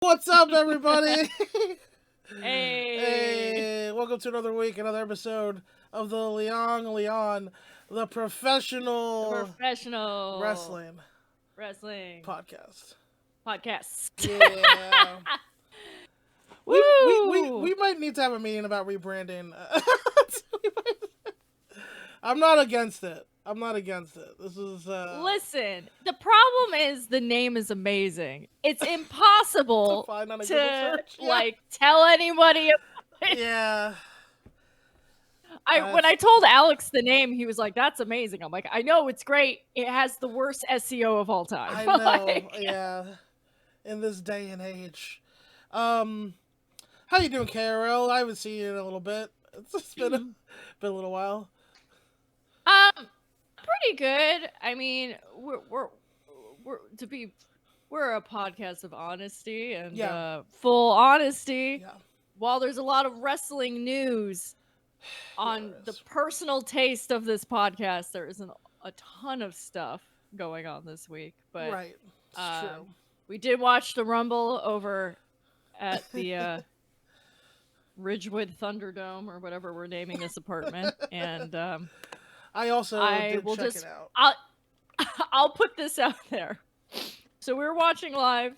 What's up, everybody? Hey, Hey, welcome to another week, another episode of the Leon, the the professional professional wrestling wrestling podcast. podcast. Yeah, Woo! we might need to have a meeting about rebranding. I'm not against it. I'm not against it. This is Listen, the problem is the name is amazing. It's to impossible find on a Google to search. Yeah, tell anybody about it. yeah. When It's I told Alex the name, he was like, "That's amazing." I'm like, "I know, it's great. It has the worst SEO of all time." I know. Like, Yeah, in this day and age. Um, How you doing, KRL? I haven't seen you in a little bit. It's been a little while. pretty good. I mean, we're to be we're a podcast of honesty and Yeah, full honesty. yeah. While there's a lot of wrestling news Yeah, on there the is. personal taste of this podcast, there isn't a ton of stuff going on this week. But Right, it's um, true. we did watch the Rumble over at the Ridgewood Thunderdome or whatever we're naming this apartment, and I also I did will check it just out. I'll put this out there. So we were watching live.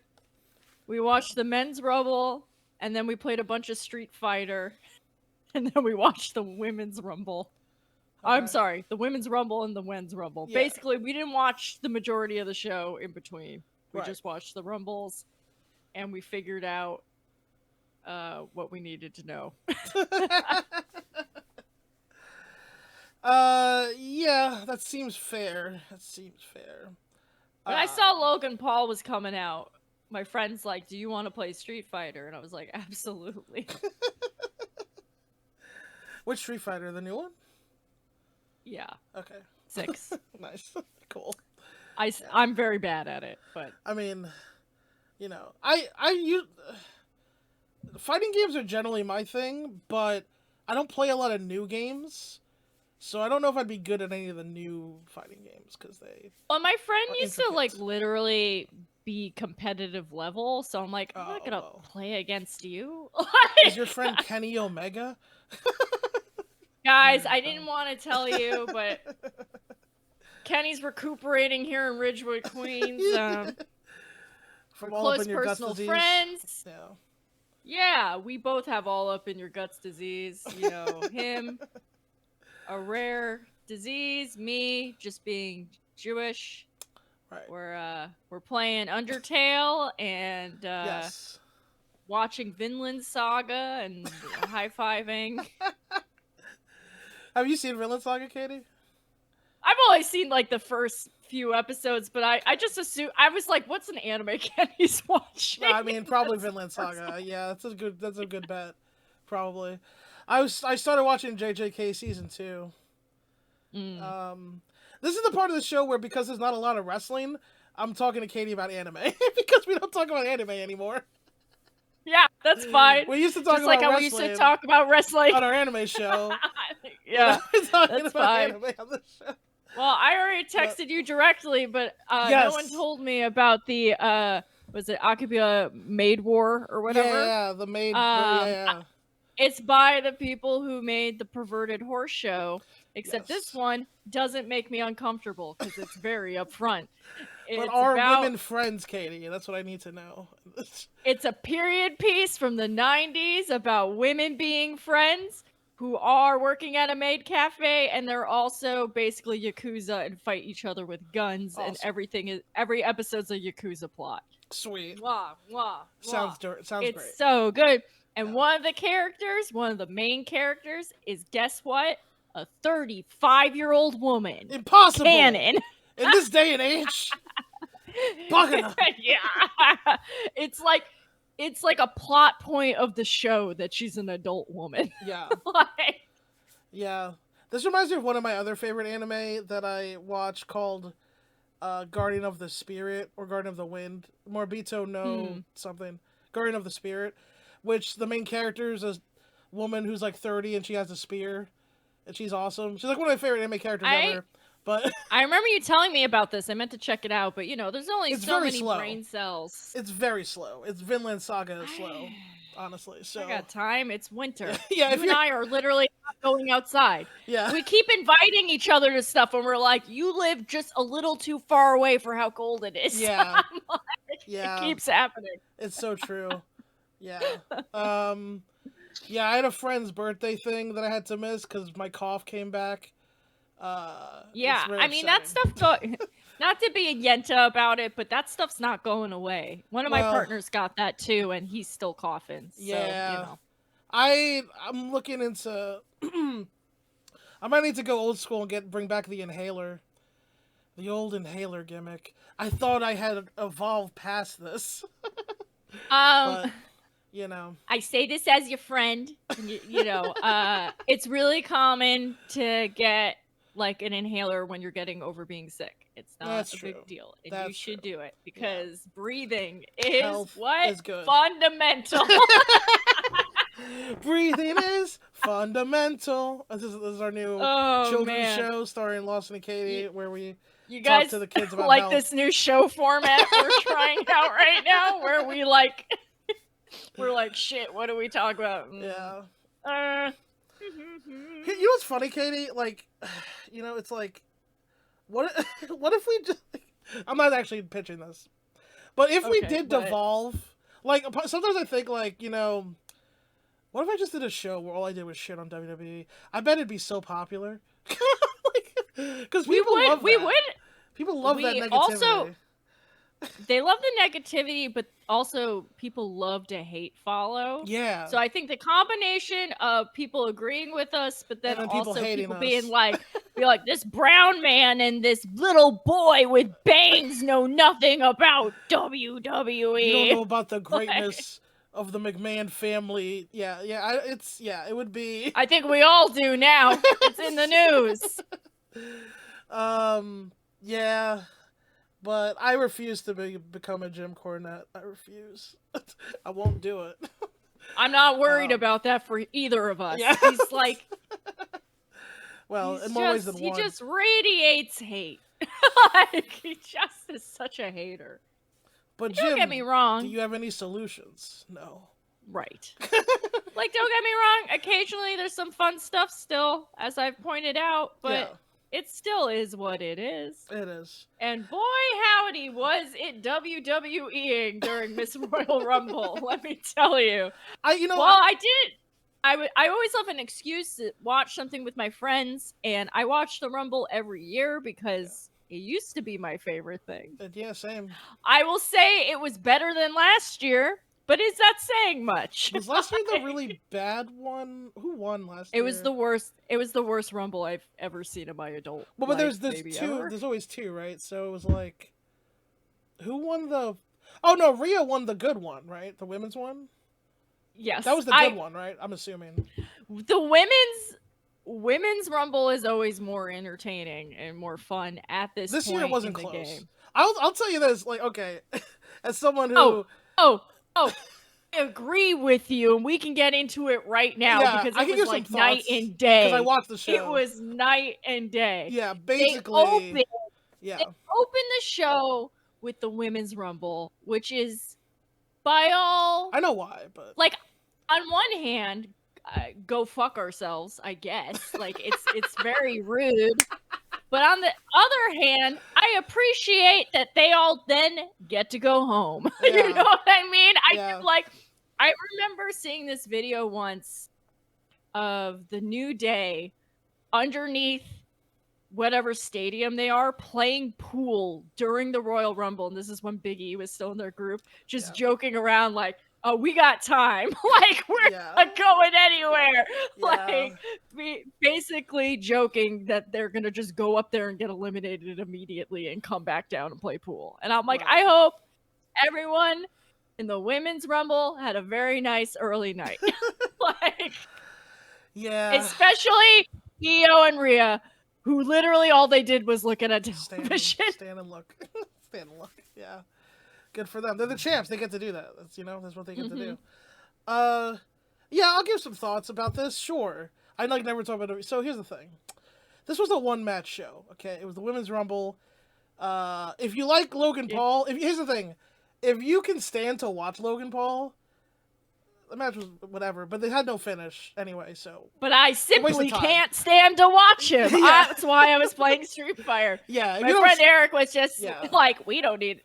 We watched the men's Rumble, and then we played a bunch of Street Fighter, and then we watched the women's Rumble. I'm Okay. sorry, the women's Rumble and the men's Rumble. Yeah. Basically, we didn't watch the majority of the show in between. We Right. just watched the Rumbles, and we figured out what we needed to know. Yeah, that seems fair. That seems fair. When I saw Logan Paul was coming out, my friend's like, "Do you want to play Street Fighter?" And I was like, "Absolutely." Which Street Fighter? The new one? Yeah, Okay. 6. Nice. Cool. I'm very bad at it, but I mean, I use fighting games are generally my thing, but I don't play a lot of new games. So I don't know if I'd be good at any of the new fighting games because they well, my friend are used to like intricate. literally be competitive level, so I'm like, I'm not Oh gonna well. play against you. Is your friend Kenny Omega? Guys, I didn't want to tell you, but Kenny's recuperating here in Ridgewood, Queens. We're From all up close in your guts personal disease. friends. Yeah. Yeah, we both have all up in your guts disease. You know, him, a rare disease, me just being Jewish. Right. We're playing Undertale and Yes. watching Vinland Saga and high-fiving. Have you seen Vinland Saga, Katie? I've only seen like the first few episodes, but I just assume I was like, what's an anime Kenny's watching? No, I mean probably Vinland Saga. Yeah, that's a good bet. Probably. I started watching JJK season 2. This is the part of the show where because there's not a lot of wrestling, I'm talking to Katie about anime because we don't talk about anime anymore. Yeah, that's fine. We used to talk Just about like how we wrestling used to talk about wrestling on our anime show. Yeah, We're talking that's about fine. anime on the show. Well, I already texted you directly, but Yes. no one told me about the was it Akira Maid War or whatever? Yeah, the maid. Um, It's by the people who made the Perverted Horse Show, except Yes. this one doesn't make me uncomfortable because it's very upfront. But It's are about, women friends, Katie? That's what I need to know. it's a period piece from the 90s about women being friends who are working at a maid cafe, and they're also basically Yakuza and fight each other with guns, and Awesome. every episode's a Yakuza plot. Sweet. Mwah, mwah, Sounds mwah. sounds It's great. so good. And Yeah. one of the main characters is, guess what? A 35-year-old woman. Impossible. Canon. In this day and age. Bugging. Yeah. It's like a plot point of the show that she's an adult woman. Yeah. Like, Yeah. This reminds me of one of my other favorite anime that I watch called Guardian of the Spirit or Guardian of the Wind. Morbito no something. Guardian of the Spirit. Which the main character is a woman who's like 30 and she has a spear. And she's awesome. She's like one of my favorite anime characters ever. But I remember you telling me about this. I meant to check it out, but there's only it's so very many slow. brain cells. It's very slow. It's Vinland Saga slow, honestly. So I got time. It's winter. yeah, You and I are literally not going outside. yeah, We keep inviting each other to stuff, and we're like, "You live just a little too far away for how cold it is." yeah, Like, it yeah. keeps happening. It's so true. Yeah. Yeah, I had a friend's birthday thing that I had to miss because my cough came back. It's Yeah, very I mean that upsetting. stuff go. Not to be a yenta about it, but that stuff's not going away. One of my Well, partners got that too, and he's still coughing. So yeah, I'm looking into. I might need to go old school and bring back the inhaler, the old inhaler gimmick. I thought I had evolved past this, Um, but you know, I say this as your friend. It's really common to get like an inhaler when you're getting over being sick. It's not that's a true. big deal, and you That's should true. do it Yeah. because breathing is Health what is good. fundamental. Breathing is fundamental. This is our new Oh children's man, show starring Lawson and Katie, where we you talk guys to the kids about like health. this new show format we're trying out right now, where we're like, shit. What do we talk about? Yeah. Uh, You know what's funny, Katie? Like, it's like, what? What if we just? I'm not actually pitching this, but if we did devolve, like, sometimes I think, like, what if I just did a show where all I did was shit on WWE? I bet it'd be so popular. Because people love that. We would. People love that negativity. Also, they love the negativity, but also people love to hate follow. Yeah. So I think the combination of people agreeing with us, but then also people being like, this brown man and this little boy with bangs know nothing about WWE. You don't know about the greatness of the McMahon family. Yeah, it would be. I think we all do now. It's in the news. Yeah. But I refuse to become a Jim Cornette. I refuse. I won't do it. I'm not worried about that for either of us. Yeah. He's like... Well, in more ways than one. He just radiates hate. He just is such a hater. But Jim, don't get me wrong. Do you have any solutions? No. Right. Don't get me wrong. Occasionally there's some fun stuff still, as I've pointed out. But it still is what it is. It is. And boy, howdy, was it WWEing during Miss Royal Rumble. Let me tell you. I always have an excuse to watch something with my friends, and I watch the Rumble every year because it used to be my favorite thing. Yeah, same. I will say it was better than last year, but is that saying much? Was last year the really bad one? Who won last year? It was the worst. It was the worst Rumble I've ever seen in my adult. Well, but there's two. Ever. There's always two, right? So it was like, who won the? Oh no, Rhea won the good one, right? The women's one. Yes, that was the good one, right? I'm assuming. The women's Rumble is always more entertaining and more fun at this point year it wasn't in the close. game. I'll tell you this, like, okay, as someone who I agree with you, and we can get into it right now because it was like night and day. Because I watched the show. It was night and day. Yeah, basically. They opened the show with the women's Rumble, which is by all. I know why, but like, on one hand, go fuck ourselves, I guess. Like, it's very rude. But on the other hand, I appreciate that they all then get to go home. Yeah. You know what I mean? I remember seeing this video once of the New Day underneath whatever stadium they are playing pool during the Royal Rumble. And this is when Big E was still in their group, just joking around like, oh, we got time. Like, we're not going anywhere. Yeah. Like, basically joking that they're going to just go up there and get eliminated immediately and come back down and play pool. And I'm like, I hope everyone in the women's Rumble had a very nice early night. Like, especially Io and Rhea, who literally all they did was look at a television. Stand and look. Stand and look. Yeah. Good for them. They're the champs. They get to do that. That's what they get to do. I'll give some thoughts about this. Sure. I never talk about it. So here's the thing. this was a one match show. Okay, it was the Women's Rumble. If you like Logan Paul, here's the thing, if you can stand to watch Logan Paul, the match was whatever, but they had no finish anyway. So, but I simply can't stand to watch him. Yeah. That's why I was playing Street Fighter. Yeah, my friend Eric was just like, we don't need.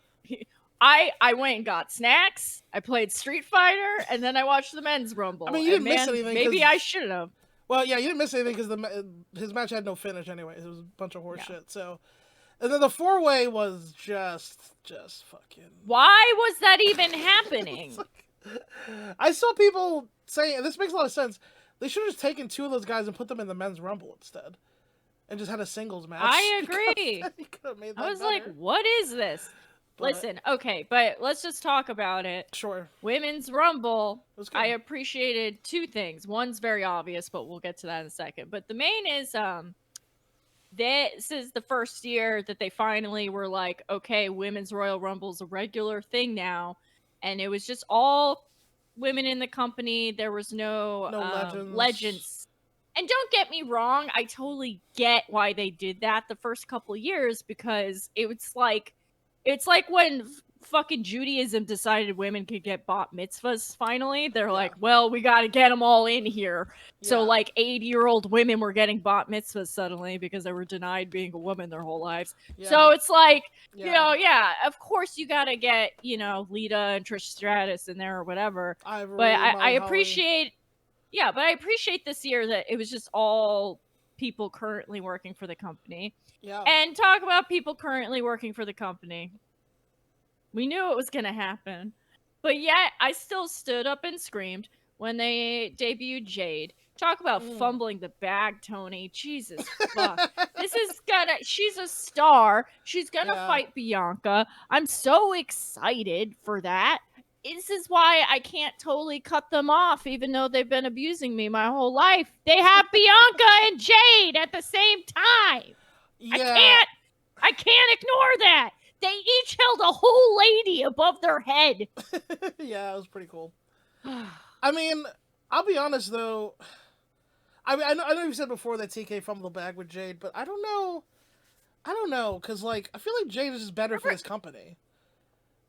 I went and got snacks. I played Street Fighter, and then I watched the Men's Rumble. I mean, you didn't miss anything. Maybe I should have. Well, yeah, you didn't miss anything because his match had no finish anyway. It was a bunch of horse shit. So, and then the 4-way was just fucking. Why was that even happening? I saw people saying, and this makes a lot of sense, they should have just taken 2 of those guys and put them in the Men's Rumble instead, and just had a singles match. I agree. I was like, what is this? But, listen, okay, but let's just talk about it. Sure. Women's Rumble, I appreciated 2 things. One's very obvious, but we'll get to that in a second. But the main is, this is the first year that they finally were like, okay, Women's Royal Rumble's a regular thing now. And it was just all women in the company. There was no legends. And don't get me wrong, I totally get why they did that the first couple of years, because it's like when fucking Judaism decided women could get bat mitzvahs finally. They're like, well, we got to get them all in here. Yeah. So like 80-year-old women were getting bat mitzvahs suddenly because they were denied being a woman their whole lives. Yeah. So it's like, you know, of course you got to get, you know, Lita and Trish Stratus in there or whatever. I appreciate, but I appreciate this year that it was just all people currently working for the company. Yeah. And talk about people currently working for the company. We knew it was going to happen. But yet, I still stood up and screamed when they debuted Jade. Talk about fumbling the bag, Tony. Jesus fuck. She's a star. She's gonna fight Bianca. I'm so excited for that. This is why I can't totally cut them off, even though they've been abusing me my whole life. They have Bianca and Jade at the same time. Yeah. I can't ignore that. They each held a whole lady above their head. Yeah, it was pretty cool. I mean, I'll be honest though. I mean, I know you said before that TK fumbled the bag with Jade, but I don't know, because like I feel like Jade is just better for this company.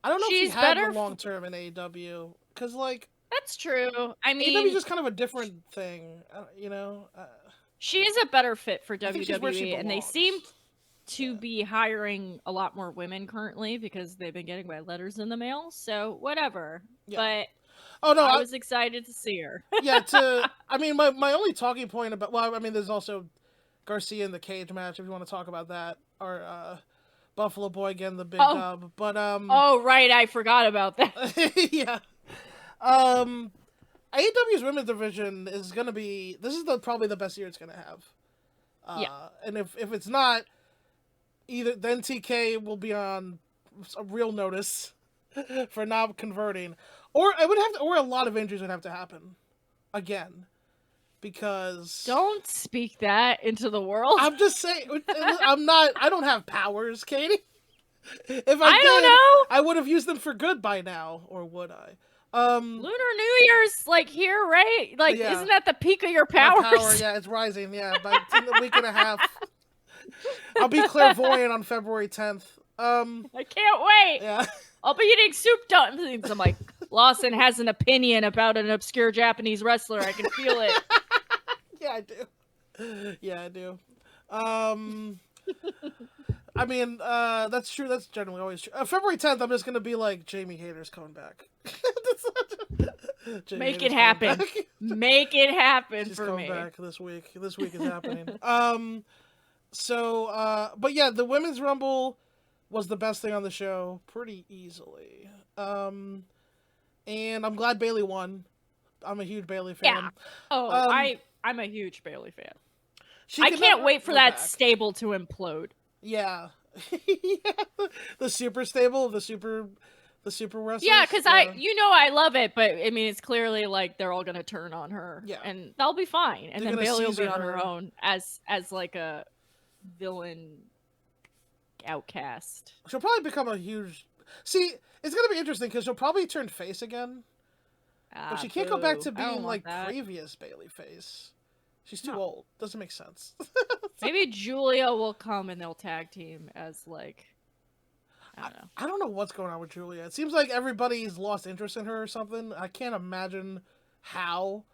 I don't know if she had the long term in AEW, because like that's true. I mean, AEW is just kind of a different thing, you know. She is a better fit for WWE, and they seem to be hiring a lot more women currently because they've been getting my letters in the mail. So whatever, but. Oh no! I was excited to see her. I mean, my only talking point about, well, I mean, there's also Garcia in the cage match if you want to talk about that, or Buffalo Boy getting the big dub. But oh right, I forgot about that. Yeah. AEW's women's division is gonna be. This is probably the best year it's gonna have. And if it's not, either then TK will be on a real notice for not converting. Or it would have to, or a lot of injuries would have to happen again, because don't speak that into the world. I'm just saying, I'm not. I don't have powers, Katie. If I did, don't know. I would have used them for good by now, or would I? Lunar New Year's like here, right? Like, isn't that the peak of your powers? My power, yeah, it's rising. Yeah, by a week and a half. I'll be clairvoyant on February 10th. I can't wait. Yeah. I'll be eating soup dumplings. I'm like, Lawson has an opinion about an obscure Japanese wrestler. I can feel it. Yeah, I do. Yeah, I do. I mean, that's true. That's generally always true. February 10th, I'm just going to be like, Jamie Hayter's coming back. Make it happen. Make it happen. She's for me. She's coming back this week. This week is happening. But yeah, the Women's Rumble was the best thing on the show pretty easily. And I'm glad Bayley won. I'm a huge Bayley fan. Yeah. Oh, I'm a huge Bayley fan. I can't wait for that stable to implode. Yeah. The super stable, the super wrestlers. Yeah, because I love it, but I mean, it's clearly like they're all gonna turn on her. Yeah. And they'll be fine. And then Bayley will be on her own as like a villain outcast. She'll probably become a huge... See, it's going to be interesting because she'll probably turn face again. But she can't go back to being like previous Bayley face. She's too No. old. Doesn't make sense. Maybe Julia will come and they'll tag team as like I don't know. I don't know what's going on with Julia. It seems like everybody's lost interest in her or something. I can't imagine how.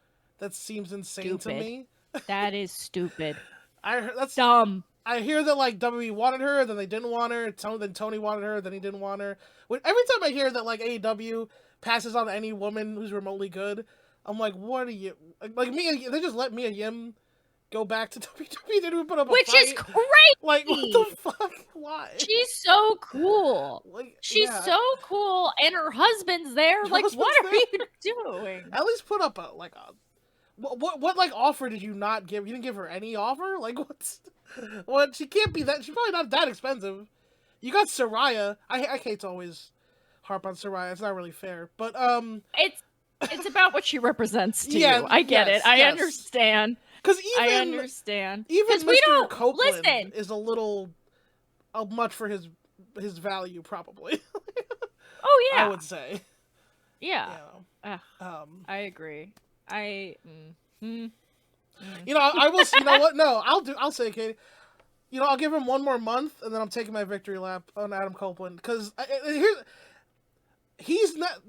That seems insane to me. That is stupid. That's dumb. I hear that like WWE wanted her, then they didn't want her. Then Tony wanted her, then he didn't want her. Every time I hear that like AEW passes on any woman who's remotely good, I'm like, what are you like? They just let Mia Yim go back to WWE. They didn't put up a Which fight. is crazy. Like what the fuck? Why? She's so cool. Like, She's yeah. so cool, and her husband's there. Her like, husband's what are there. you doing? At least put up a what like offer did you not give? You didn't give her any offer? Like what? She can't be that. She's probably not that expensive. You got Soraya. I hate to always harp on Soraya. It's not really fair, but it's about what she represents to Yeah, you. I get yes, it. I yes. understand. Because I understand. Even we Mr. don't Copeland listen. is a little much for his value, probably. Oh yeah, I would say. yeah. You know, I agree. You know, I will. You know what? No, I'll say, Katie. You know, I'll give him one more month, and then I'm taking my victory lap on Adam Copeland because he's not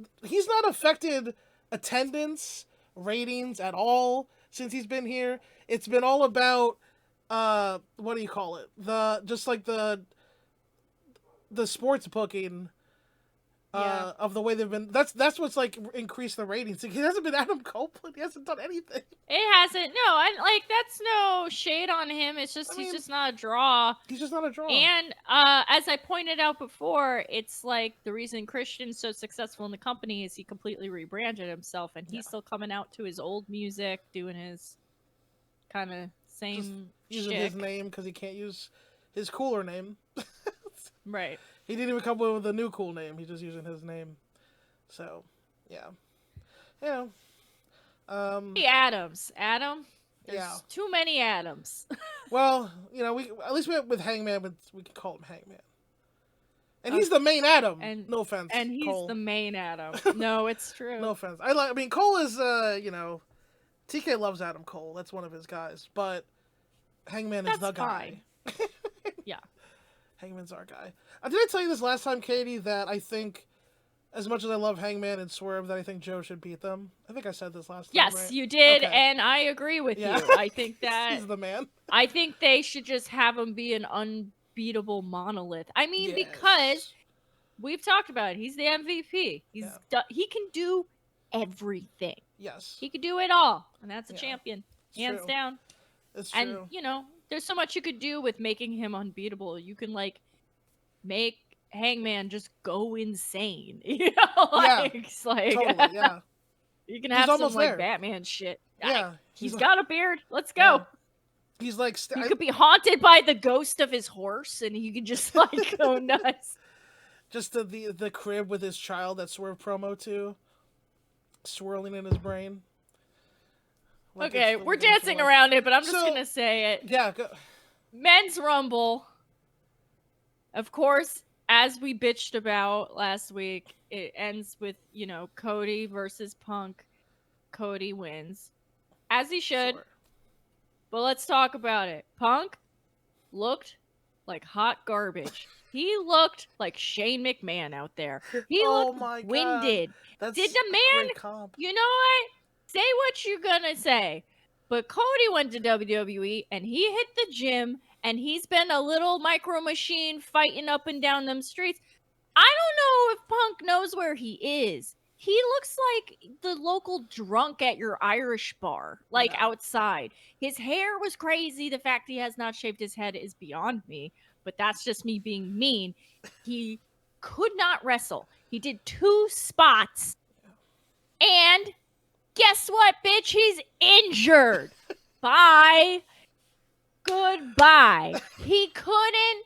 affected attendance ratings at all since he's been here. It's been all about what do you call it? The sports booking. Of the way they've been, that's what's like increased the ratings. He hasn't been Adam Copeland. He hasn't done anything. It hasn't. No, and like that's no shade on him. It's just he's just not a draw. He's just not a draw. And as I pointed out before, it's like the reason Christian's so successful in the company is he completely rebranded himself, and he's still coming out to his old music, doing his kind of same using shtick. his name because he can't use his cooler name. Right. He didn't even come up with a new cool name. He's just using his name. So, yeah. You know. Adams. Adam? There's too many Adams. Well, you know, at least with Hangman, we can call him Hangman. And he's the main Adam. No offense, And he's Cole. the main Adam. No, it's true. No offense. I mean, Cole is, you know, TK loves Adam Cole. That's one of his guys. But Hangman is the guy. Yeah. Hangman's our guy. Did I tell you this last time, Katie, that I think, as much as I love Hangman and Swerve, that I think Joe should beat them? I think I said this last time, Yes, right? you did, Okay. and I agree with you. I think that... He's the man. I think they should just have him be an unbeatable monolith. I mean, because we've talked about it. He's the MVP. He can do everything. Yes. He can do it all, and that's a champion. It's hands true. down. It's true. And, you know, there's so much you could do with making him unbeatable. You can, like, make Hangman just go insane. You know? It's like, totally, yeah. You can have some, like, Batman shit. Yeah. He's got a beard. Let's go. Yeah. He's like... He could be haunted by the ghost of his horse, and he could just, like, go nuts. Just the crib with his child that Swerve promo to, swirling in his brain. Like okay, we're dancing around it, but I'm just gonna say it. Yeah, go. Men's Rumble. Of course, as we bitched about last week, it ends with, you know, Cody versus Punk. Cody wins. As he should. Sure. But let's talk about it. Punk looked like hot garbage. He looked like Shane McMahon out there. He looked winded. Did the man, you know what? Say what you're gonna say. But Cody went to WWE and he hit the gym and he's been a little micro machine fighting up and down them streets. I don't know if Punk knows where he is. He looks like the local drunk at your Irish bar, like outside. His hair was crazy. The fact he has not shaved his head is beyond me, but that's just me being mean. He could not wrestle. He did 2 spots and guess what, bitch? He's injured. Bye. Goodbye. He couldn't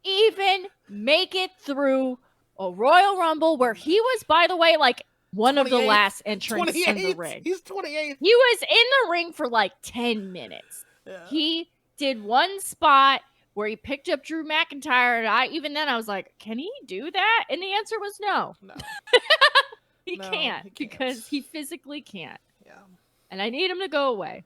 even make it through a Royal Rumble where he was, by the way, like one of the last entrants in the ring. He's 28. He was in the ring for like 10 minutes. Yeah. He did 1 spot where he picked up Drew McIntyre, and I was like, can he do that? And the answer was no. No. He can't because he physically can't. Yeah. And I need him to go away.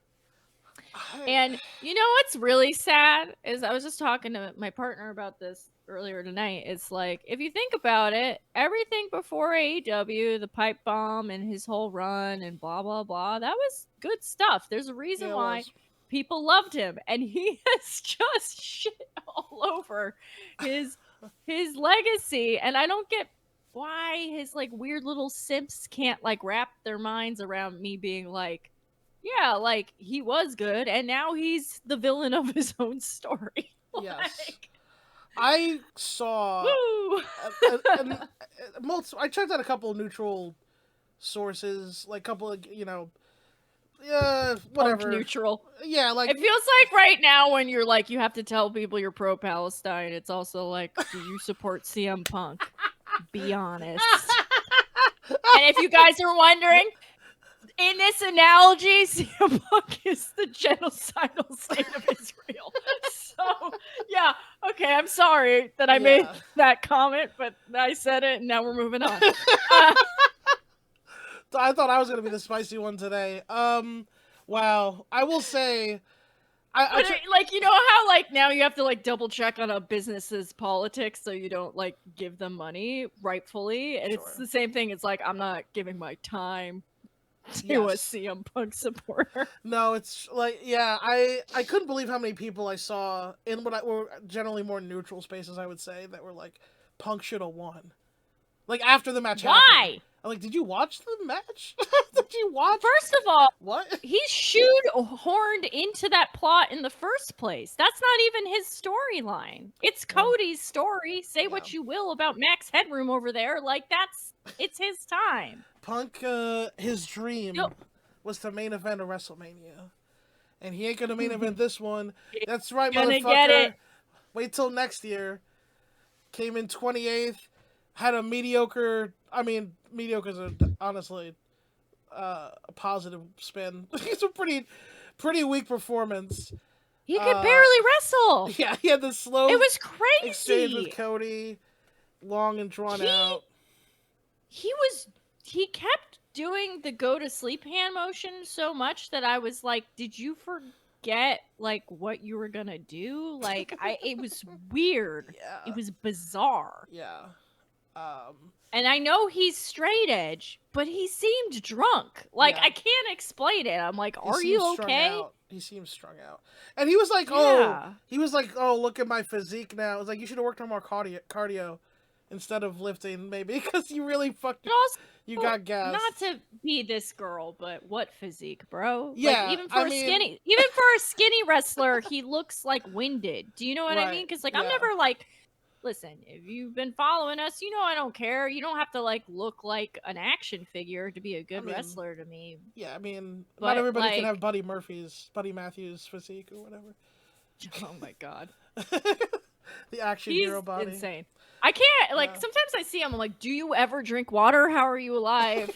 And you know what's really sad is I was just talking to my partner about this earlier tonight. It's like, if you think about it, everything before AEW, the pipe bomb and his whole run and blah blah blah, that was good stuff. There's a reason Yeah, it why was. people loved him, and he has just shit all over his his legacy. And I don't get why his like weird little simps can't like wrap their minds around me being like, yeah, like he was good and now he's the villain of his own story. Yes. Like, I saw woo. and I checked out a couple of neutral sources, like a couple of yeah, Punk whatever. neutral. Yeah, like It feels like right now when you're like you have to tell people you're pro Palestine, it's also like, do you support CM Punk? Be honest. And if you guys are wondering, in this analogy, CM Punk is the genocidal state of Israel. So, yeah, okay, I'm sorry that I made that comment, but I said it, and now we're moving on. I thought I was gonna be the spicy one today. Wow. I will say, like, you know how like now you have to like double check on a business's politics so you don't like give them money rightfully, and it's the same thing. It's like, I'm not giving my time to a CM Punk supporter. No, it's like, yeah, I couldn't believe how many people I saw in what were generally more neutral spaces, I would say, that were like, Punk should have won. Like, after the match happened. Why? I'm like, did you watch the match? Did you watch? First of all, what? He's shoehorned into that plot in the first place. That's not even his storyline. It's Cody's story. Say what you will about Max Headroom over there. Like, it's his time. Punk, his dream was to main event a WrestleMania. And he ain't gonna main event this one. That's right, motherfucker. Get it. Wait till next year. Came in 28th. Had a mediocre... I mean, mediocre's honestly a positive spin. It's a pretty weak performance. He could barely wrestle. Yeah, he had the slow... It was crazy. Exchange with Cody. Long and drawn out. He kept doing the go to sleep hand motion so much that I was like, did you forget like what you were gonna do? Like, it was weird. Yeah. It was bizarre. Yeah. And I know he's straight edge, but he seemed drunk. Like, I can't explain it. I'm like, are you okay? He seems strung out. And he was like, oh, look at my physique now. It was like, you should have worked on more cardio instead of lifting, maybe, because you really fucked. You got gas. Not to be this girl, but what physique, bro? Yeah, like, even for a skinny wrestler, he looks like winded. Do you know what I mean? Because like, I'm never like, listen, if you've been following us, you know I don't care. You don't have to like look like an action figure to be a good wrestler to me. Yeah, I mean, not everybody can have Buddy Matthews physique or whatever. Oh my god. The action hero body. Insane. I can't, like, sometimes I see him, I'm like, do you ever drink water? How are you alive?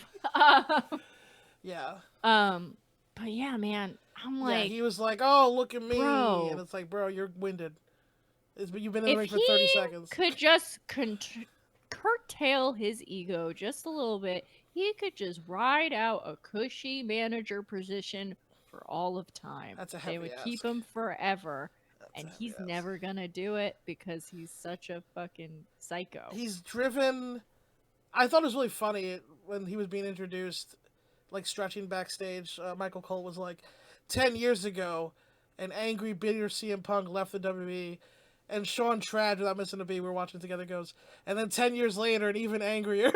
Yeah. But yeah, man, I'm like... Yeah, he was like, oh, look at me. Bro. And it's like, bro, you're winded. You've been in the ring for 30 seconds. If he could just curtail his ego just a little bit, he could just ride out a cushy manager position for all of time. That's a heavy They would ask. keep him forever. And he's never gonna do it because he's such a fucking psycho. He's driven... I thought it was really funny when he was being introduced, like stretching backstage. Michael Cole was like, 10 years ago, an angry, bitter CM Punk left the WWE, and Sean Trad, without missing a beat, we were watching together, goes, and then 10 years later, an even angrier,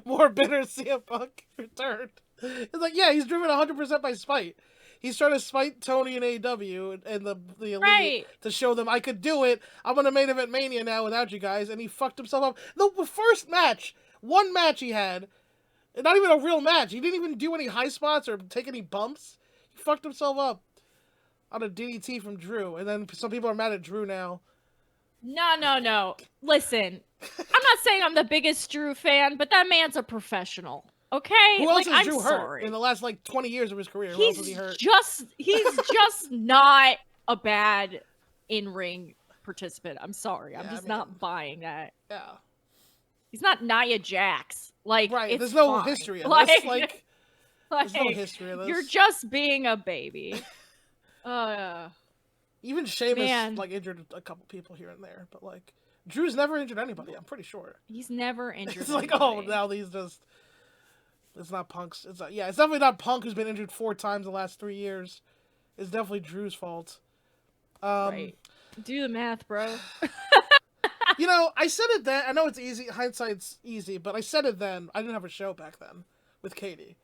more bitter CM Punk returned. It's like, yeah, he's driven 100% by spite. He's trying to spite Tony and AEW and the Elite to show them, I could do it. I'm going to main event Mania now without you guys. And he fucked himself up. The first match, one match he had, not even a real match. He didn't even do any high spots or take any bumps. He fucked himself up on a DDT from Drew. And then some people are mad at Drew now. No. Listen, I'm not saying I'm the biggest Drew fan, but that man's a professional. Okay, who else has Drew hurt in the last 20 years of his career? Who else has he hurt? He's just not a bad in-ring participant. I'm sorry, I'm just not buying that. Yeah, he's not Nia Jax. Like, there's no history of this. There's no history of this. You're just being a baby. Even Sheamus Man. like injured a couple people here and there, but like Drew's never injured anybody. I'm pretty sure. He's never injured. It's like, anybody. now these just. It's not Punk's. It's not, it's definitely not Punk who's been injured 4 times in the last 3 years. It's definitely Drew's fault. Right. Do the math, bro. I said it then. I know it's easy. Hindsight's easy, but I said it then. I didn't have a show back then with Katie.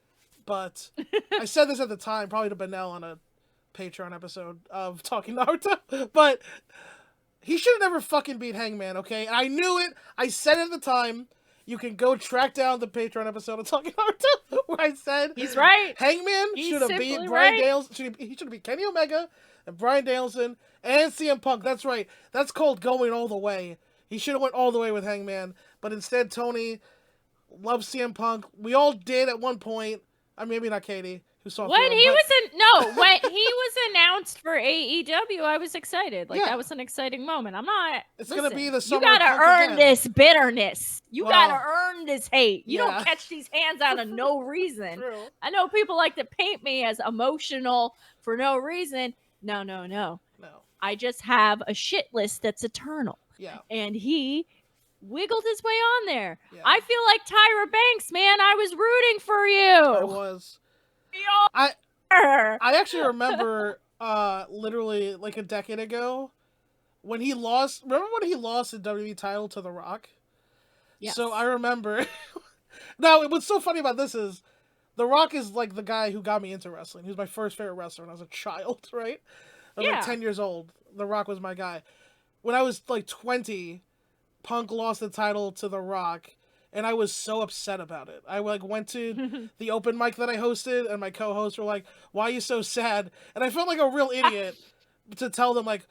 But I said this at the time, probably to Benel on a Patreon episode of Talking Naruto. But he should have never fucking beat Hangman, okay? And I knew it. I said it at the time. You can go track down the Patreon episode of Talking Naruto where I said he's right. Hangman should have beat Bryan Danielson. He should have beat Kenny Omega and Bryan Danielson and CM Punk. That's right. That's called going all the way. He should have went all the way with Hangman, but instead Tony loves CM Punk. We all did at one point. I mean, maybe not Katie, who saw when he was announced for AEW, I was excited. That was an exciting moment. I'm not. It's gonna be the summer. You gotta earn this bitterness. You gotta earn this hate. You don't catch these hands out of no reason. True. I know people like to paint me as emotional for no reason. No. I just have a shit list that's eternal. Yeah. And he wiggled his way on there. Yeah. I feel like Tyra Banks, man. I was rooting for you. I was. I actually remember literally like a decade ago when he lost. Remember when he lost the WWE title to The Rock? Yeah. So I remember. Now, what's so funny about this is The Rock is like the guy who got me into wrestling. He was my first favorite wrestler when I was a child, right? I was like 10 years old. The Rock was my guy. When I was like 20, Punk lost the title to The Rock, and I was so upset about it. I like went to the open mic that I hosted, and my co-hosts were like, "Why are you so sad?" And I felt like a real idiot to tell them like,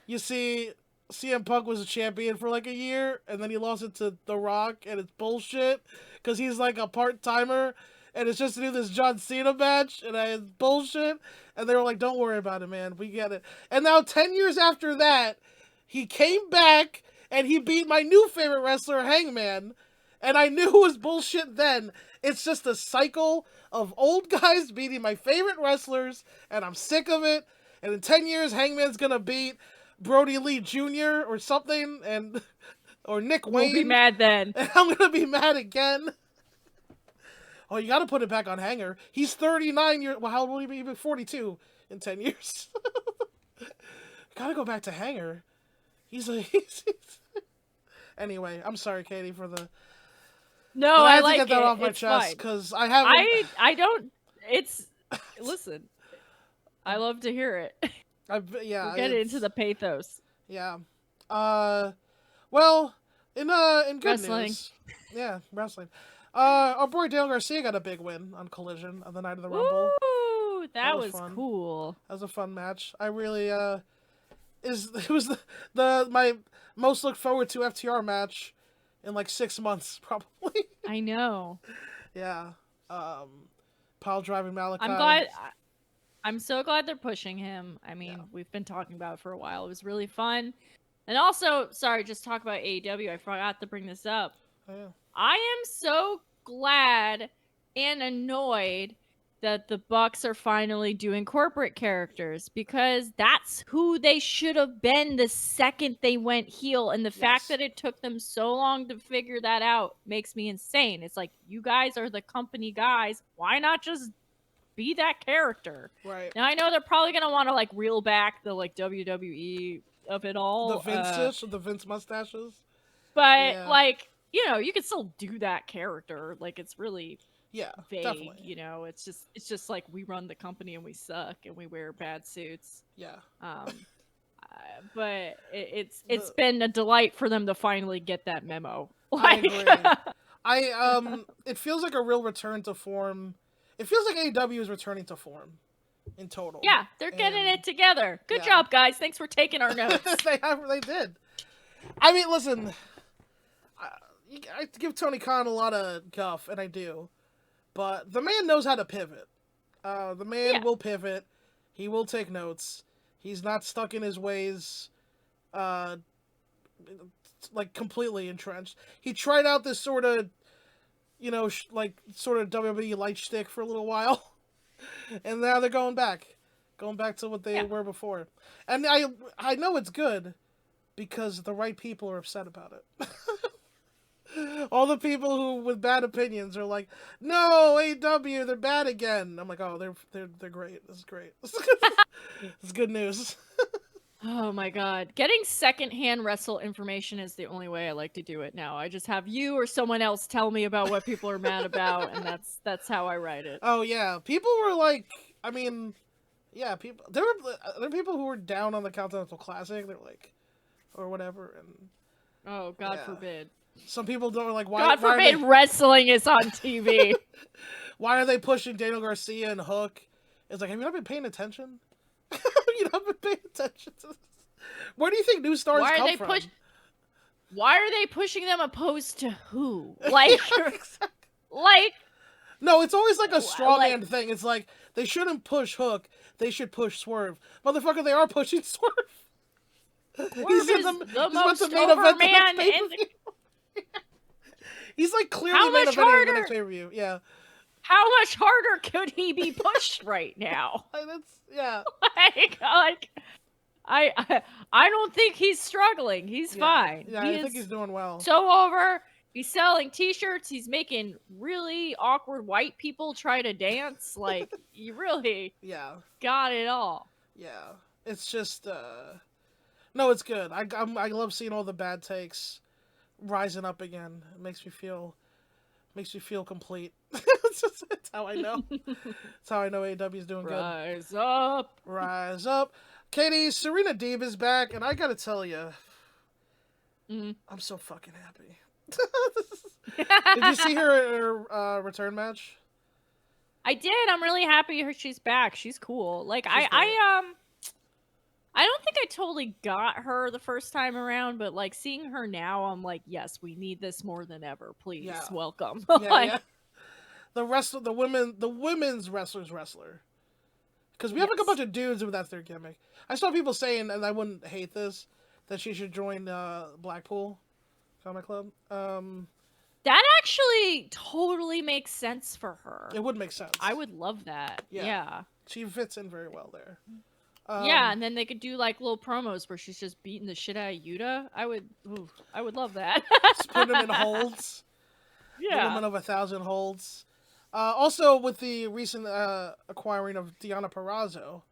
you see, CM Punk was a champion for like a year, and then he lost it to The Rock, and it's bullshit because he's like a part-timer, and it's just to do this John Cena match, and it's bullshit. And they were like, "Don't worry about it, man. We get it." And now 10 years after that, he came back and he beat my new favorite wrestler, Hangman. And I knew it was bullshit then. It's just a cycle of old guys beating my favorite wrestlers, and I'm sick of it. And in 10 years, Hangman's gonna beat Brody Lee Jr. or something, or Nick Wayne. We'll be mad then. And I'm gonna be mad again. Oh, you gotta put it back on Hanger. He's 39 years... Well, how old will he be? He'll be 42 in 10 years. Gotta go back to Hanger. He's Anyway, I'm sorry, Katie, for the... No, I like it. I had to get that off my chest, because I haven't... I don't... It's... Listen. I love to hear it. We'll get into the pathos. Yeah. Well, in good wrestling news... Yeah, wrestling. Our boy Dale Garcia got a big win on Collision on the night of the Rumble. Ooh, that was fun. Cool. That was a fun match. I really it was my most looked forward to FTR match in like 6 months probably. I know. Yeah. Pile driving Malachi. I'm so glad they're pushing him. I mean, we've been talking about it for a while. It was really fun. And also, sorry, just talk about AEW. I forgot to bring this up. Oh, yeah. I am so glad and annoyed that the Bucks are finally doing corporate characters, because that's who they should have been the second they went heel. And the fact that it took them so long to figure that out makes me insane. It's like, you guys are the company guys. Why not just be that character? Right. Now, I know they're probably going to want to like reel back the like WWE of it all. The Vince mustaches. But like, you know, you can still do that character. Like, it's really vague. Definitely. You know, it's just like, we run the company and we suck and we wear bad suits. Yeah. But it's been a delight for them to finally get that memo. Like... I agree. It feels like a real return to form. It feels like AEW is returning to form in total. Yeah, they're getting it together. Good job, guys. Thanks for taking our notes. They did. I mean, listen. I give Tony Khan a lot of guff, and I do. But the man knows how to pivot. The man will pivot. He will take notes. He's not stuck in his ways, like completely entrenched. He tried out this sort of, sort of WWE light shtick for a little while. And now they're going back. Going back to what they Yeah. were before. And I know it's good because the right people are upset about it. All the people who with bad opinions are like, "No, AW, they're bad again." I'm like, "Oh, they're great. This is great. This is good news." Oh my god. Getting secondhand wrestle information is the only way I like to do it now. I just have you or someone else tell me about what people are mad about, and that's how I write it. Oh yeah, people were like, I mean, yeah, people there were people who were down on the Continental Classic. They're like, or whatever, and Oh, God yeah. forbid. Some people don't like why. God why forbid are they, wrestling is on TV. why are they pushing Daniel Garcia and Hook? It's like, have you not been paying attention? You not been paying attention to this? Where do you think new stars Why are come they from? Why are they pushing them opposed to who? Like, like no, it's always like a straw like- man thing. It's like they shouldn't push Hook. They should push Swerve. Motherfucker, they are pushing Swerve. Swerve is the most over man in the... He's like clearly How main much eventing the harder? next pay-per-view. Yeah. How much harder could he be pushed right now? That's yeah. I don't think he's struggling. He's fine. Yeah, I think he's doing well. So over. He's selling T-shirts. He's making really awkward white people try to dance. Like, you really got it all. Yeah, it's just no, it's good. I love seeing all the bad takes rising up again. It makes me feel complete. It's how I know. It's how I know AEW is doing Rise up. Rise up. Katie, Serena Deeb is back, and I gotta tell you, I'm so fucking happy. Did you see her return match? I did. I'm really happy she's back. She's cool. Like, I don't think I totally got her the first time around, but like seeing her now, I'm like, yes, we need this more than ever. Please, welcome. Yeah. The women's wrestler's wrestler. Because we have like a bunch of dudes who that's their gimmick. I saw people saying, and I wouldn't hate this, that she should join Blackpool Comic Club. That actually totally makes sense for her. It would make sense. I would love that. Yeah. She fits in very well there. Yeah, and then they could do like little promos where she's just beating the shit out of Yuta. I would love that. Just put them in holds. Yeah. The woman of 1,000 holds. Also, with the recent acquiring of Deonna Purrazzo,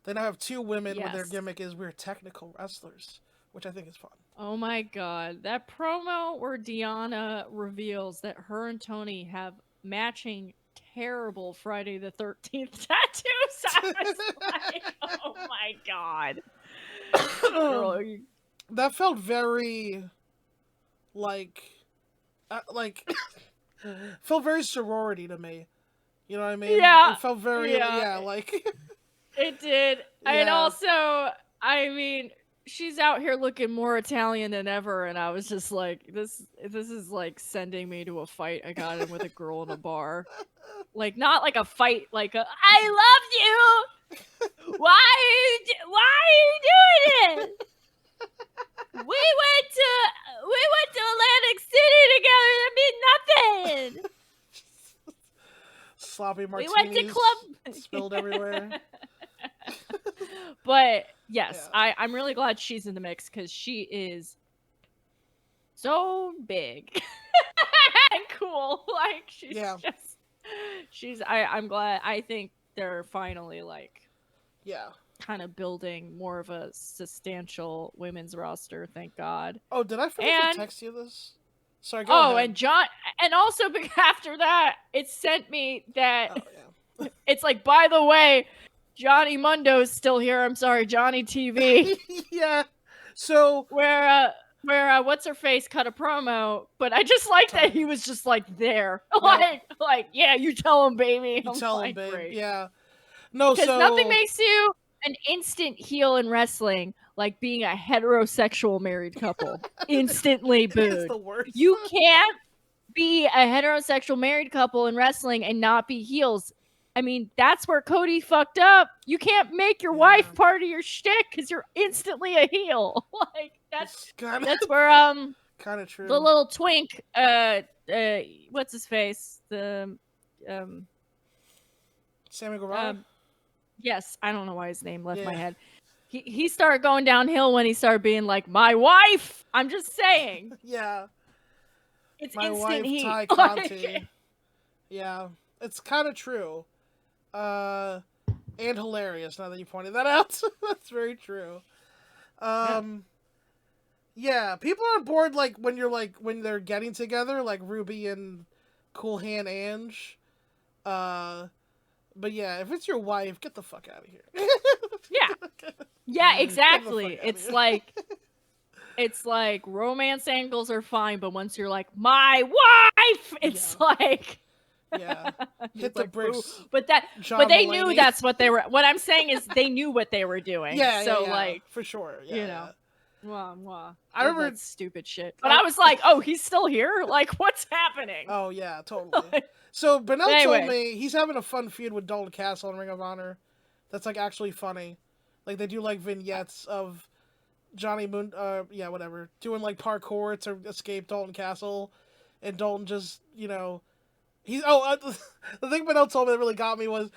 they now have two women where their gimmick is we're technical wrestlers, which I think is fun. Oh my god. That promo where Deonna reveals that her and Tony have matching terrible Friday the 13th tattoos. I was like, oh my god. Girl, that felt very felt very sorority to me. You know what I mean? Yeah. It felt very it did. And also, I mean, she's out here looking more Italian than ever, and I was just like, this is like sending me to a fight I got in with a girl in a bar. Like, not like a fight, like a I love you. Why are you doing it? We went to Atlantic City together. That mean nothing. Sloppy martinis. We went to club spilled everywhere. But yes, I'm really glad she's in the mix because she is so big and cool. Like I'm glad. I think they're finally like kind of building more of a substantial women's roster. Thank God. Oh, did I forget to text you this? Sorry. Go ahead. And John, and also after that, it sent me that it's like, by the way, Johnny Mundo's still here. I'm sorry, Johnny TV. Yeah. So where what's her face cut a promo, but I just like that he was just like there, like yeah, you tell him, baby. You tell him, babe. Great. Yeah. No, because nothing makes you an instant heel in wrestling like being a heterosexual married couple. Instantly booed. It's the worst. You can't be a heterosexual married couple in wrestling and not be heels. I mean, that's where Cody fucked up. You can't make your wife part of your shtick because you're instantly a heel. Like that's where kind of true. The little twink, what's his face? The Sammy Guevara. Yes, I don't know why his name left my Yeah. head. He started going downhill when he started being like, my wife! I'm just saying. Yeah. It's My instant wife, heat. Ty Conti. Yeah. It's kind of true. Uh, and hilarious now that you pointed that out. That's very true. Yeah. Yeah, people are bored like when they're getting together, like Ruby and Cool Hand Ange. Uh, but yeah, if it's your wife, get the fuck out of here. Yeah. Yeah, Get the fuck exactly. out of here. It's like romance angles are fine, but once you're like, my wife, it's Yeah, like yeah. Hit it's the like boo. bricks, But John they knew Mulaney. that's what they were. What I'm saying is they knew what they were doing. Yeah, yeah, So yeah, like, for sure. Yeah, you know, yeah. mwah, mwah. I Love remember. that stupid shit. But I was like, oh, he's still here? Like, what's happening? Oh yeah, totally. So But Benel told anyway, me he's having a fun feud with Dalton Castle in Ring of Honor. That's like actually funny. Like they do like vignettes of Johnny Moon, yeah, whatever, doing like parkour to escape Dalton Castle, and Dalton just, he's the thing Benel told me that really got me was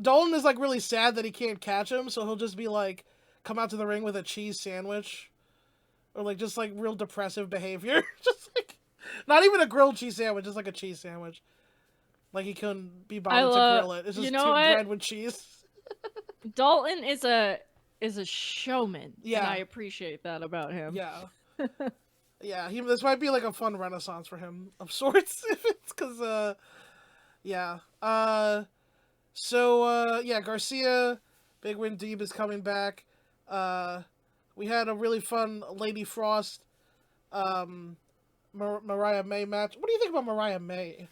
Dalton is like really sad that he can't catch him, so he'll just be like, come out to the ring with a cheese sandwich, or like just like real depressive behavior, just like not even a grilled cheese sandwich, just like a cheese sandwich. Like he couldn't be I bothered to love. grill it. It's You just know two what? bread with cheese. Dalton is a showman, and Yeah, I appreciate that about him. yeah. Yeah, this might be like a fun renaissance for him of sorts if it's because yeah. Yeah, Garcia, Big Win Deeb is coming back. We had a really fun Lady Frost, Mariah May match. What do you think about Mariah May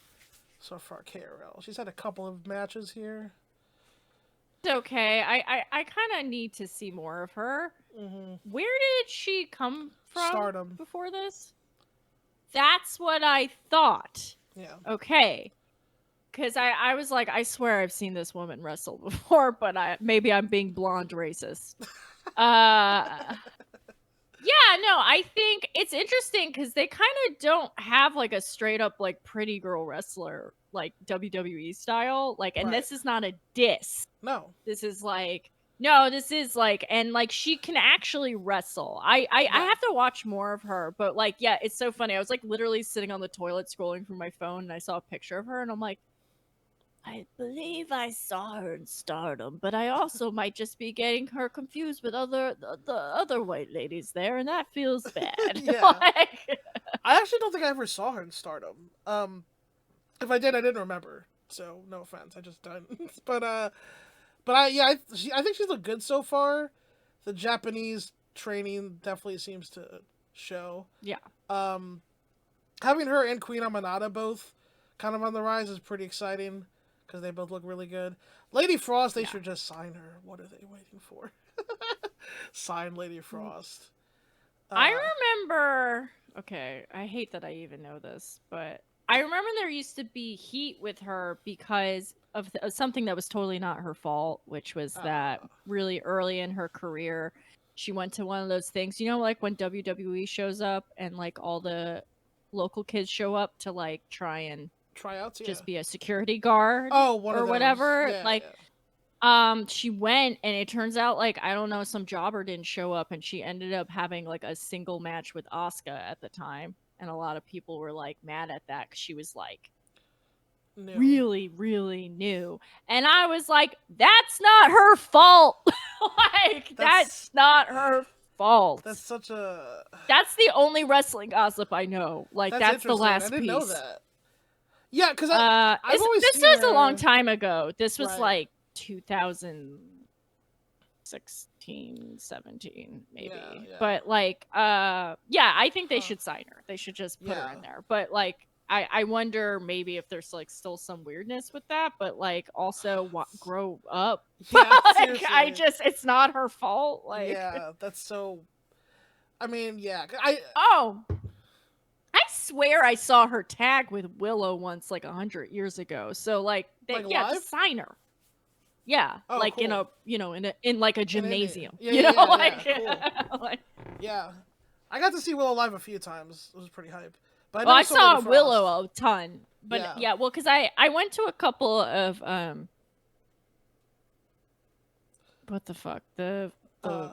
so far, KRL? She's had a couple of matches here. It's okay. I kind of need to see more of her. Mm-hmm. Where did she come from Stardom. before this? That's what I thought. Yeah. Okay. Because I was like, I swear I've seen this woman wrestle before, but maybe I'm being blonde racist. Yeah, no, I think it's interesting because they kind of don't have like a straight up like pretty girl wrestler like WWE style. Like, and Right. this is not a diss. No. This is like no, this is like and like she can actually wrestle. I have to watch more of her, but like yeah, it's so funny. I was like literally sitting on the toilet scrolling through my phone and I saw a picture of her and I'm like, I believe I saw her in Stardom, but I also might just be getting her confused with the other white ladies there, and that feels bad. Yeah. Like, I actually don't think I ever saw her in Stardom. If I did, I didn't remember. So no offense, I just didn't. I think she's looked good so far. The Japanese training definitely seems to show. yeah. Having her and Queen Amanada both kind of on the rise is pretty exciting because they both look really good. Lady Frost, they should just sign her. What are they waiting for? Sign Lady Frost. I remember. Okay, I hate that I even know this, but I remember there used to be heat with her because of something that was totally not her fault, which was that really early in her career, she went to one of those things, like when WWE shows up and like all the local kids show up to like try and tryouts, just be a security guard one or of those. whatever. Yeah, like yeah. She went and it turns out like I don't know, some jobber didn't show up and she ended up having like a single match with Asuka at the time, and a lot of people were like mad at that because she was like really, really new, and I was like, that's not her fault. Like that's not her fault. That's such that's the only wrestling gossip I know. Like that's the last I didn't piece. know that. Yeah, because this was a long time ago. This was like 2016, 17, maybe. Yeah. But like, I think they should sign her. They should just put her in there. But like, I wonder maybe if there's like still some weirdness with that. But like, also grow up. Yeah, like, it's not her fault. Like, yeah, that's so. I mean, yeah, I swear I saw her tag with Willow once, like 100 years ago. So like, just sign her. Yeah, like cool. in like a gymnasium. Cool. Like, yeah, I got to see Willow live a few times. It was pretty hype. But I saw Willow a ton. But well, because I went to a couple of what the fuck? The Uh,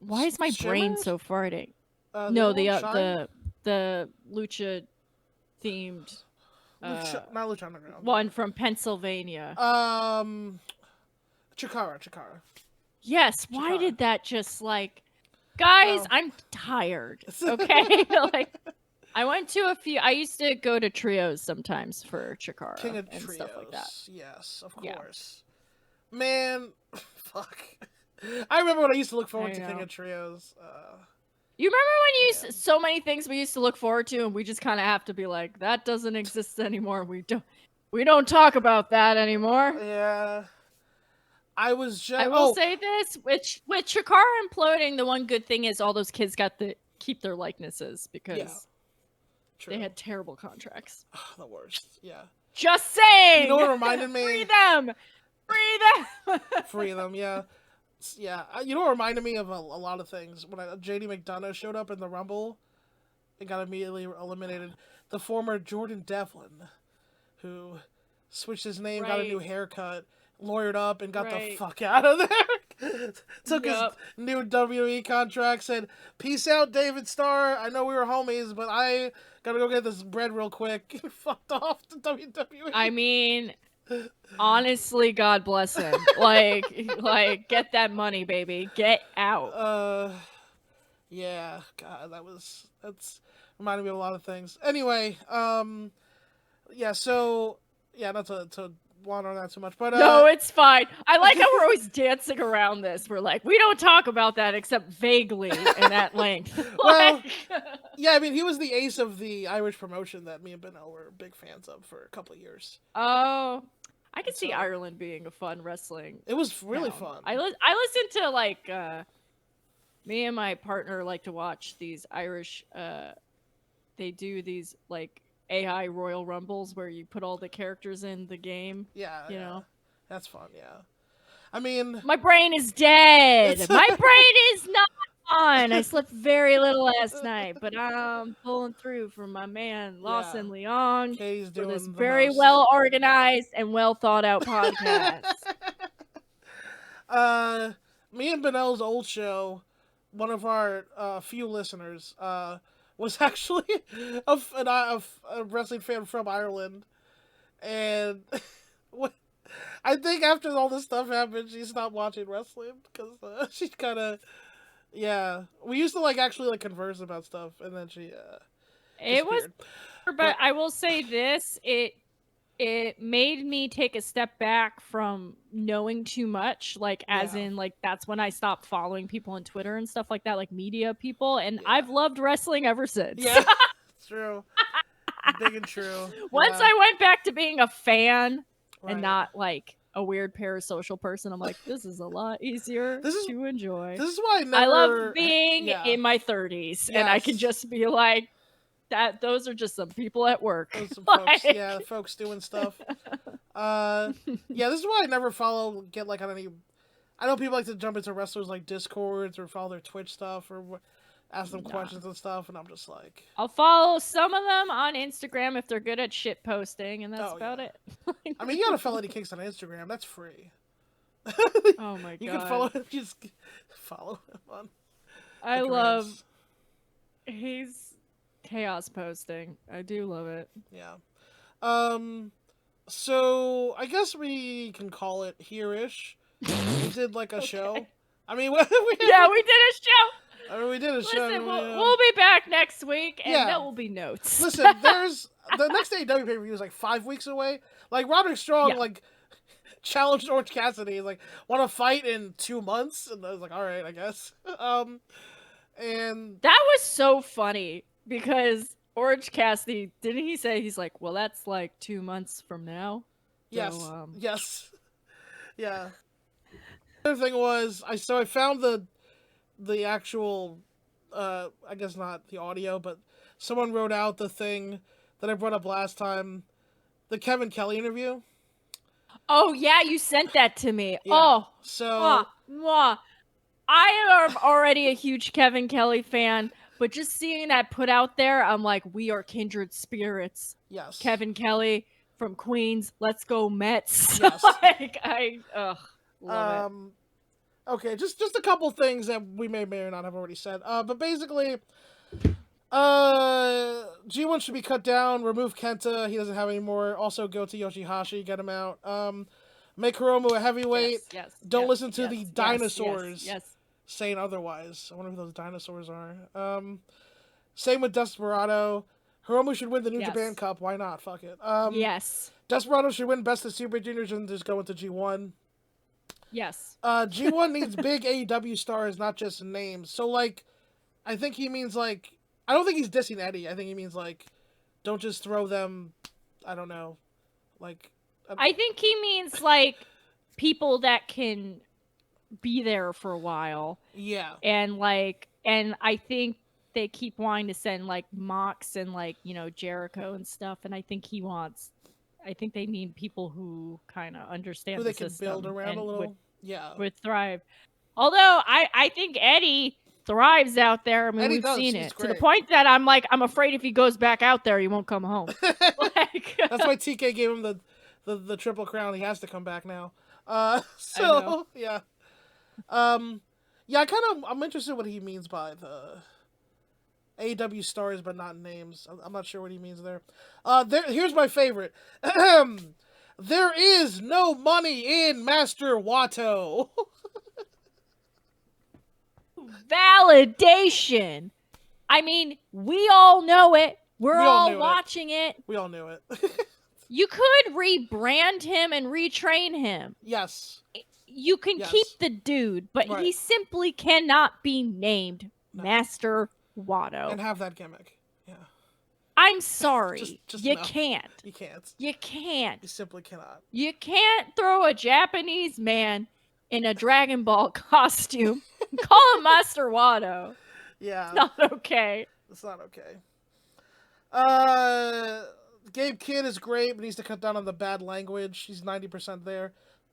why is my brain Shimmer? so farting? The No, other one, Shine? the lucha themed Not Lucha Underground. one from Pennsylvania. Chikara. Yes, why Chikara. did that just like guys, Well. I'm tired. Okay? Like I went to a few I used to go to trios sometimes for Chikara King of and Trios. stuff like that. Yes, of Yeah. course. Man, fuck. I remember when I used to look forward I to King know. of Trios. You remember when you Man. so many things we used to look forward to and we just kind of have to be like that doesn't exist anymore. We don't talk about that anymore. Yeah. I was just. I will say this, with Chikara imploding, the one good thing is all those kids got to keep their likenesses because they had terrible contracts. The worst. Yeah. Just saying. You know what reminded me? Free them. Free them. Yeah. Yeah. You know what reminded me of a lot of things when JD McDonough showed up in the Rumble and got immediately eliminated. The former Jordan Devlin, who switched his name, got a new haircut, lawyered up, and got the fuck out of there. Took his new WWE contract, said, "Peace out, David Starr. I know we were homies, but I gotta go get this bread real quick." Fucked off to WWE. I mean, honestly, God bless him. Like, get that money, baby. Get out. Yeah. God, that's reminded me of a lot of things. Anyway, yeah. So, yeah, not to wander on that too much, but no, it's fine. I like how we're always dancing around this. We're like, we don't talk about that except vaguely and at length. Well, yeah, I mean, he was the ace of the Irish promotion that me and Benno were big fans of for a couple of years. Oh, I could see Ireland being a fun wrestling. It was really fun. I listen to like me and my partner like to watch these Irish. They do these like AI Royal Rumbles where you put all the characters in the game. Yeah, you know, that's fun. Yeah, I mean, my brain is dead. My brain is not on. I slept very little last night, but I'm pulling through for my man Lawson Leong Katie's for doing this very well organized and well thought out podcast. Me and Benel's old show, one of our few listeners, was actually a wrestling fan from Ireland, and I think after all this stuff happened, she stopped watching wrestling because she kind of, yeah. We used to actually converse about stuff, and then she it was, but I will say this: it made me take a step back from knowing too much, as in that's when I stopped following people on Twitter and stuff like that, like media people, and I've loved wrestling ever since. Yeah, it's true. Big and true. Once I went back to being a fan and not like a weird parasocial person, I'm like, this is a lot easier to enjoy. This is why I love being in my 30s and I can just be like, that those are just some people at work. Some folks, folks doing stuff. Yeah, this is why I never get on any. I know people like to jump into wrestlers Discords or follow their Twitch stuff or ask them questions and stuff, and I'm just like, I'll follow some of them on Instagram if they're good at shit posting, and that's about it. I mean, you got a Felony Kicks on Instagram. That's free. Oh my god! You can follow him. Just follow him on. I love. He's chaos posting. I do love it. Yeah. So I guess we can call it here-ish. We did a show. I mean, we did a show. I mean, we did a show. Listen, we'll be back next week, and there will be notes. Listen, there's the next AEW pay-per-view is 5 weeks away. Roderick Strong challenged Orange Cassidy, want to fight in 2 months, and I was like, all right, I guess. And that was so funny because Orange Cassidy, didn't he say he's like, well, that's 2 months from now? Yes. So, yes. Yeah. The other thing was, I found the actual, I guess not the audio, but someone wrote out the thing that I brought up last time, the Kevin Kelly interview. Oh, yeah, you sent that to me. Yeah. Oh, so... I am already a huge Kevin Kelly fan, but just seeing that put out there, I'm like, we are kindred spirits. Yes. Kevin Kelly from Queens, let's go Mets. Yes. I love it. Okay, just a couple things that we may or not have already said. But basically, G1 should be cut down. Remove Kenta. He doesn't have any more. Also, go to Yoshihashi. Get him out. Make Hiromu a heavyweight. Yes. Don't listen to the yes, dinosaurs Yes. saying otherwise. I wonder who those dinosaurs are. Same with Desperado. Hiromu should win the New Japan Cup. Why not? Fuck it. Yes. Desperado should win Best of Super Juniors and just go into G1. Yes. G1 needs big AEW stars, not just names. So, like, I think he means, like, I don't think he's dissing Eddie. I think he means, like, don't just throw them, I don't know, like... I think he means, like, people that can be there for a while. Yeah. And, like, and I think they keep wanting to send, like, Mox and, like, you know, Jericho and stuff, and I think he wants... I think they mean people who kind of understand the system. Who they can build around a little. Would thrive. Although, I think Eddie thrives out there. I mean, we've seen it. To the point that I'm like, I'm afraid if he goes back out there, he won't come home. Like... That's why TK gave him the Triple Crown. He has to come back now. So, yeah. Yeah, I'm interested what he means by the AEW stars, but not names. I'm not sure what he means there. Here's my favorite. There is no money in Master Wato. Validation. I mean, we all know it. We're all watching it. We all knew it. You could rebrand him and retrain him. Yes. You can keep the dude, but he simply cannot be named Master Wato. And have that gimmick. Yeah. I'm sorry. You can't. You can't. You can't. You simply cannot. You can't throw a Japanese man in a Dragon Ball costume and call him Master Wato. Yeah. It's not okay. It's not okay. Gabe Kidd is great, but needs to cut down on the bad language. He's 90% there.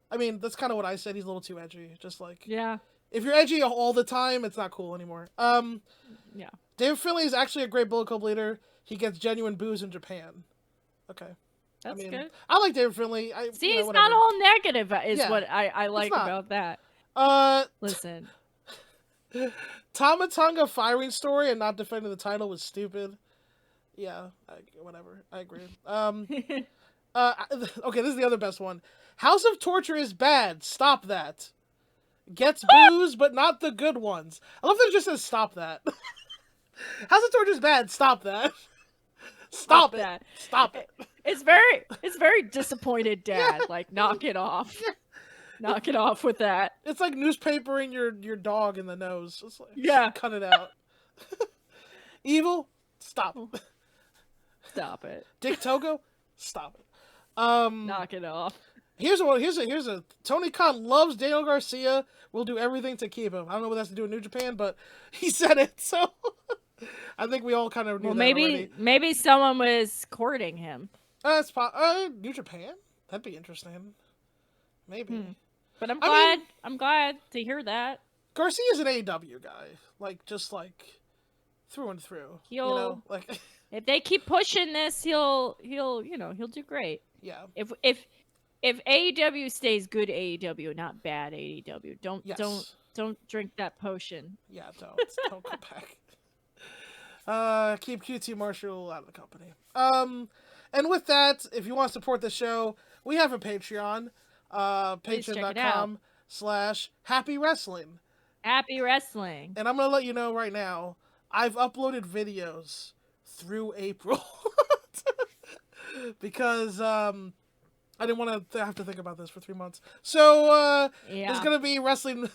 I mean, that's kind of what I said. He's a little too edgy. Just like... Yeah. If you're edgy all the time, it's not cool anymore. Yeah. David Finlay is actually a great Bullet Club leader. He gets genuine boos in Japan. Okay. That's good. I like David Finlay. He's not all negative, is what I like about that. Listen. Tama Tonga firing story and not defending the title was stupid. Yeah, whatever. I agree. Okay, this is the other best one. House of Torture is bad. Stop that. Gets boos, but not the good ones. I love that it just says stop that. House of Torture is bad. Stop that. Stop it. That. Stop it. It's very disappointed, Dad. Yeah. Like, knock it off. Yeah. Knock it off with that. It's like newspapering your dog in the nose. It's like, yeah. Cut it out. Evil, stop. Stop it. Dick Togo, stop it. Knock it off. Here's a Tony Khan loves Daniel Garcia. We'll do everything to keep him. I don't know what that's to do with New Japan, but he said it, so I think we all kind of knew that already. Maybe someone was courting him. New Japan? That'd be interesting. Maybe. But I'm glad to hear that. Garcia's an AEW guy. Just through and through. If they keep pushing this, he'll do great. Yeah. If AEW stays good AEW, not bad AEW, don't drink that potion. Yeah, don't go back. Keep QT Marshall out of the company. And with that, if you want to support the show, we have a Patreon. Patreon.com/Happy Wrestling. Happy Wrestling. And I'm gonna let you know right now, I've uploaded videos through April because I didn't want to have to think about this for 3 months. So there's gonna be wrestling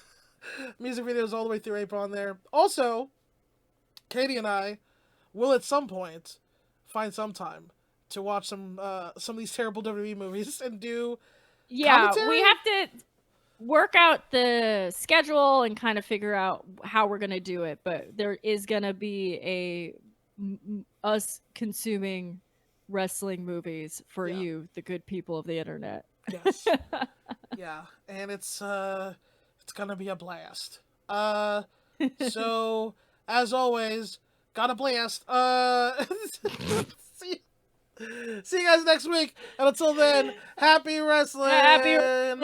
music videos all the way through April on there. Also, Katie and I will at some point find some time to watch some of these terrible WWE movies and do commentary. We have to work out the schedule and kind of figure out how we're gonna do it, but there is gonna be us consuming wrestling movies for you, the good people of the internet. Yes. Yeah, and it's gonna be a blast. So as always, got a blast. See you guys next week, and until then, happy wrestling. Happy wrestling.